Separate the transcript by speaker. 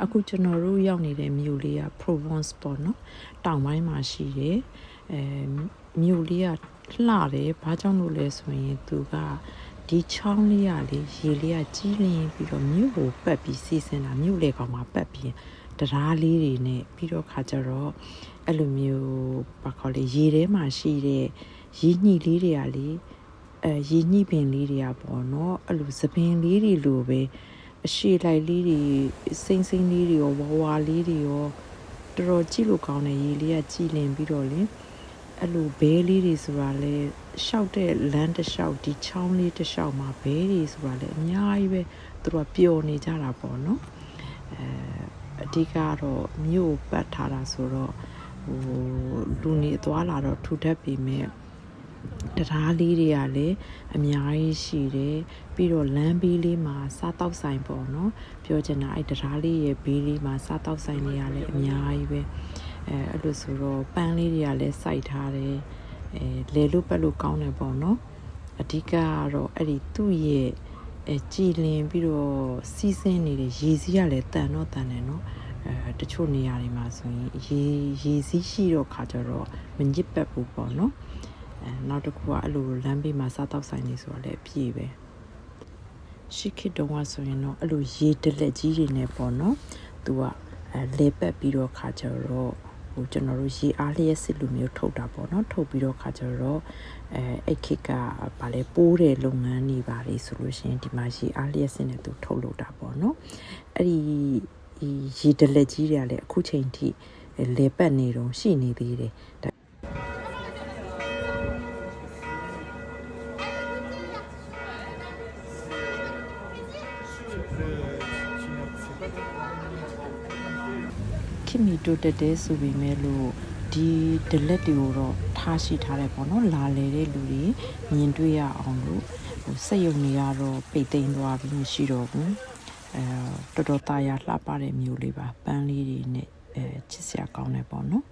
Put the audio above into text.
Speaker 1: အခုကျွန်တော်တို့ရောက်နေတဲ့မြို့လေးက Provence ပေါ့နော်တောင်ပိုင်းမှာရှိတယ်မြို့လေးကလှတယ်ဘာကြောင့်လို့လဲဆိုရင်သူကဒီချောင်းလေးကလေရေလေးကကြီးလင်းပြီးတော့မြို့ကိုပတ်ပြီးစီးဆင်းတာမြို့လေကောင်မှာပတ်ပြီးတရားလေးတွေနဲ့ပြီးတော့ခါကြတော့အဲ့လိုမျိုးဘာခေါ်လဲရေထဲမှာရှိတဲ့ရေညှိလေးတွေကလေရေညှိပင်လေးတွေကပေါ့နော်အဲ့လိုသပင်လေးတွေလိုပဲအရှိလိုက်လေးတွေစိမ့်လေးတွေရောဝါလေးတွေရောတော်တော်ကြည့်လို့ကောင်းတယ်ရေလေးကကြည်လင်ပြီးတော့လေအဲ့လိုဘဲလေးတွေဆိုတာလဲရှောက်တဲ့လမ်းတစ်လျှောက်ဒီချောင်းလေးတစ်လျှောက်မှာဘဲတွေဆိုတာလဲအများကြီးပဲသူတို့ကပျော်နေကြတာပေါ့နော်အဓိကတော့မြို့ပတ်ထားတာဆိုတော့လူနေသွားလာတော့ထူထပ်ပေမဲ့တရားလေးတွေကလည်းအများကြီးရှိတယ်ပြီးတော့လမ်းဘေးလေးမှာစားတောက်ဆိုင်ပေါ့နော်ပြောချင်တာအဲ့တရားလေးရဲ့ဘေးလေးမှာစားတောက်ဆိုင်တွေကလည်းအများကြီးပဲအဲ့လိုဆိုတော့ပန်းလေးတွေကလည်းစိုက်ထားတယ်လေလို့ပတ်လို့ကောင်းတယ်ပေါ့နော်အဓိကကတော့အဲ့ဒီသူ့ရဲ့ကြည်လင်ပြီးတော့စီးဆင်းနေတဲ့ရေစီးကလည်းတန်တော့တန်တယ်နော်တချို့နေရာတွေမှာဆိုရင်ရေစီးရှိတော့ခါကြတော့မညစ်ပတ်ဘူးပေါ့နော်နောက်တစ်ခုကအဲ့လိုလမ်းဘေးမှာစားတောက်ဆိုင်နေဆိုတော့လည်းပြည့်ပဲရှိခေတ်တုန်းကဆိုရင်တော့အဲ့လိုရေတလက်ကြီးတွေနဲ့ပေါ့နော်သူကလေပတ်ပြီးတော့ခါကြတော့ကျွန်တော်တို့ရေအားလျက်စစ်လိုမျိုးထုတ်တာပေါ့နော်ထုတ်ပြီးတော့ခါကြတော့အဲ့ခေတ်ကဗာလဲပိုးတဲ့လုပ်ငန်းတွေပါလေဆိုလို့ရှိရင်ဒီမှာရေအားလျက်စစ်နဲ့သူထုတ်လို့တာပေါ့နော်အဲ့ဒီရေတလက်ကြီးတွေကလည်းအခုချိန်ထိလေပတ်နေတော့ရှိနေသေးတယ်ခင်မီတိုတက်တဲ့ဆိုပေမဲ့လို့ဒီဒလက်တွေကိုတော့ထားရှိထားတယ်ပေါ့နော်လာလေတဲ့လူတွေမြင်တွေ့ရအောင်လို့စက်ရုံတွေကတော့ပိတ်သိမ်းသွားပြီးမရှိတော့ဘူးတော်တော်သားရလှပတဲ့မျိုးလေးပါပန်းလေးတွေနဲ့ချစ်စရာကောင်းတယ်ပေါ့နော်